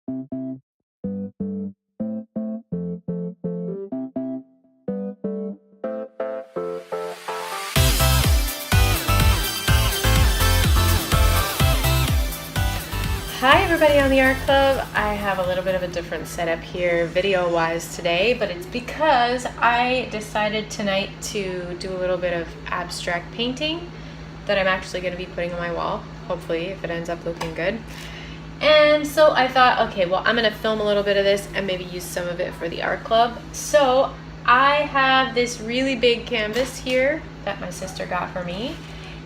Hi everybody on the Art Club. I have a little bit of a different setup here video-wise today, but it's because I decided tonight to do a little bit of abstract painting that I'm actually going to be putting on my wall, hopefully, if it ends up looking good. And so I thought, okay, well, I'm going to film a little bit of this and maybe use some of it for the Art Club. So I have this really big canvas here that my sister got for me.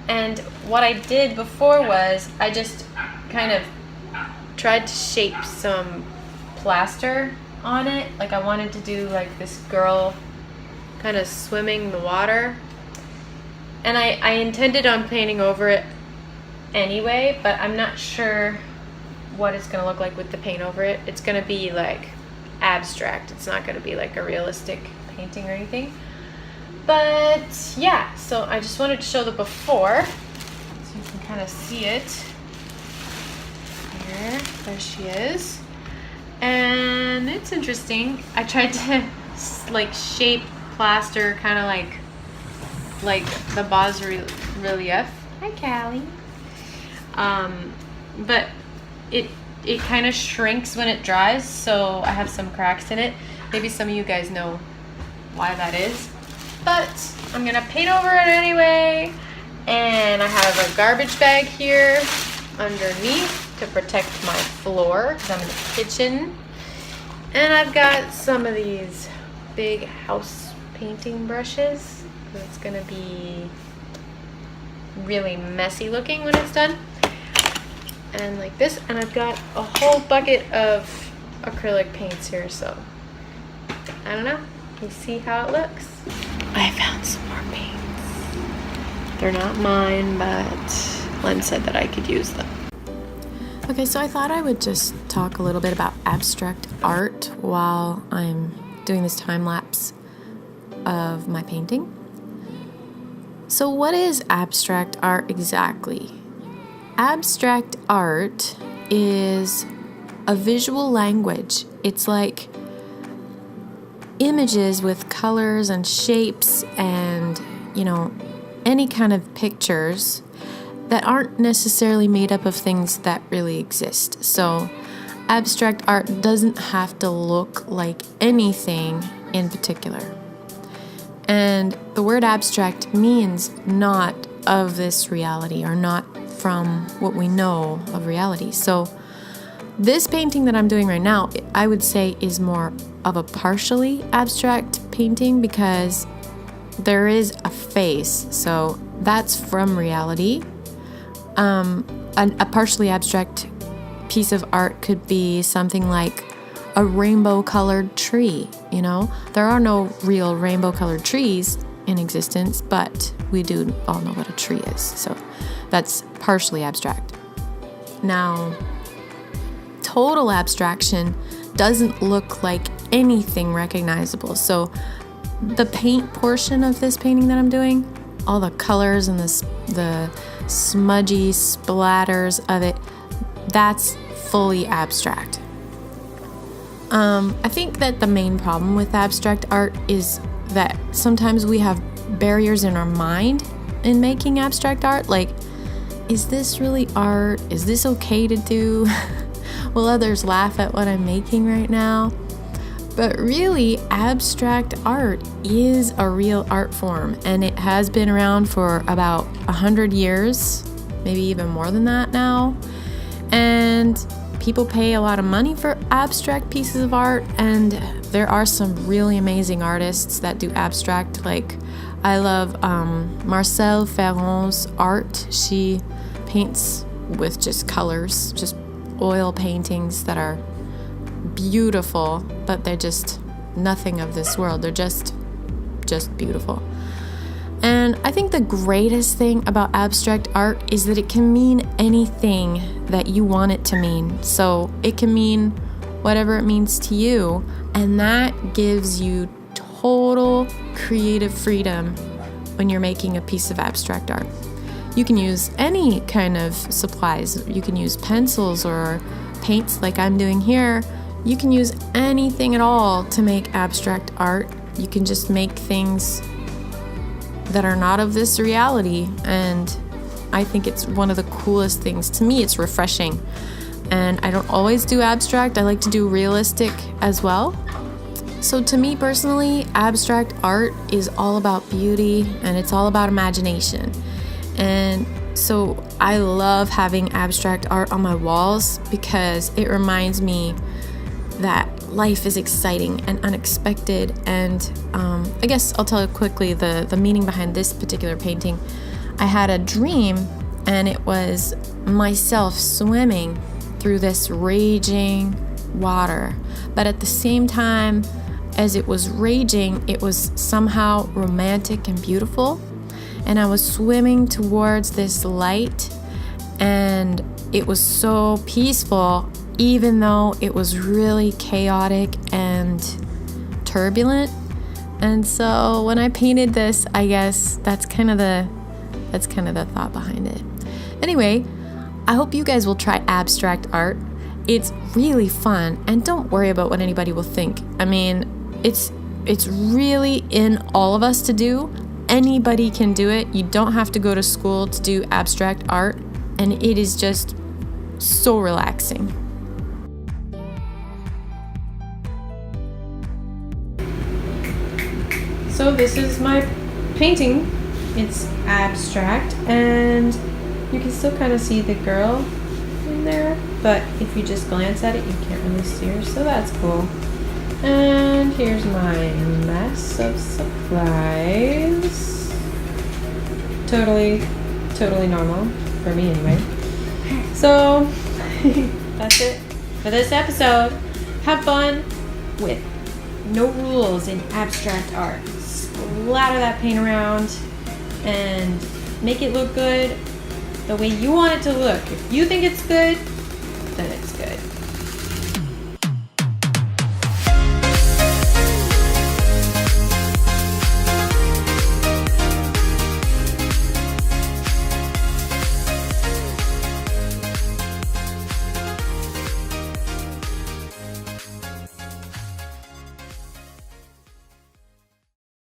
And what I did before was I just kind of tried to shape some plaster on it. Like I wanted to do like this girl kind of swimming in the water. And I intended on painting over it anyway, but I'm not sure what it's gonna look like with the paint over it. It's gonna be like abstract. It's not gonna be like a realistic painting or anything. But yeah, so I just wanted to show the before so you can kind of see it. There she is, and it's interesting. I tried to like shape plaster kind of like the bas-relief. Hi, Callie. But it kind of shrinks when it dries, so I have some cracks in it. Maybe some of you guys know why that is, but I'm gonna paint over it anyway. And I have a garbage bag here underneath to protect my floor because I'm in the kitchen. And I've got some of these big house painting brushes. It's gonna be really messy looking when it's done. And like this, and I've got a whole bucket of acrylic paints here, so I don't know. You see how it looks? I found some more paints. They're not mine, but Len said that I could use them. Okay, so I thought I would just talk a little bit about abstract art while I'm doing this time lapse of my painting. So what is abstract art exactly? Abstract art is a visual language. It's like images with colors and shapes and, any kind of pictures that aren't necessarily made up of things that really exist. So abstract art doesn't have to look like anything in particular. And the word abstract means not of this reality or not from what we know of reality. So this painting that I'm doing right now, I would say is more of a partially abstract painting because there is a face. So that's from reality. A partially abstract piece of art could be something like a rainbow-colored tree, There are no real rainbow-colored trees in existence, but we do all know what a tree is, so that's partially abstract. Now, total abstraction doesn't look like anything recognizable, so the paint portion of this painting that I'm doing, all the colors and the smudgy splatters of it, that's fully abstract. I think that the main problem with abstract art is that sometimes we have barriers in our mind in making abstract art. Like, is this really art? Is this okay to do? Will others laugh at what I'm making right now? But really, abstract art is a real art form, and it has been around for about 100 years, maybe even more than that now. And people pay a lot of money for abstract pieces of art, and there are some really amazing artists that do abstract. Like, I love Marcelle Ferrand's art. She paints with just colors, just oil paintings that are beautiful, but they're just nothing of this world. They're just beautiful. And I think the greatest thing about abstract art is that it can mean anything that you want it to mean. So it can mean whatever it means to you, and that gives you total creative freedom when you're making a piece of abstract art. You can use any kind of supplies. You can use pencils or paints like I'm doing here, you can use anything at all to make abstract art. You can just make things that are not of this reality, and I think it's one of the coolest things. To me, it's refreshing. And I don't always do abstract. I like to do realistic as well. So to me personally, abstract art is all about beauty and it's all about imagination. And so I love having abstract art on my walls because it reminds me that life is exciting and unexpected. And I guess I'll tell you quickly the meaning behind this particular painting. I had a dream, and it was myself swimming through this raging water. But at the same time as it was raging, it was somehow romantic and beautiful. And I was swimming towards this light, and it was so peaceful, even though it was really chaotic and turbulent. And so when I painted this, I guess that's kind of the thought behind it. Anyway, I hope you guys will try abstract art. It's really fun, and don't worry about what anybody will think. I mean, it's really in all of us to do. Anybody can do it. You don't have to go to school to do abstract art, and it is just so relaxing. So this is my painting. It's abstract, and you can still kind of see the girl in there, but if you just glance at it, you can't really see her, so that's cool. And here's my mess of supplies. Totally normal, for me anyway. So, that's it for this episode. Have fun with no rules in abstract art. Splatter that paint around and make it look good the way you want it to look. If you think it's good,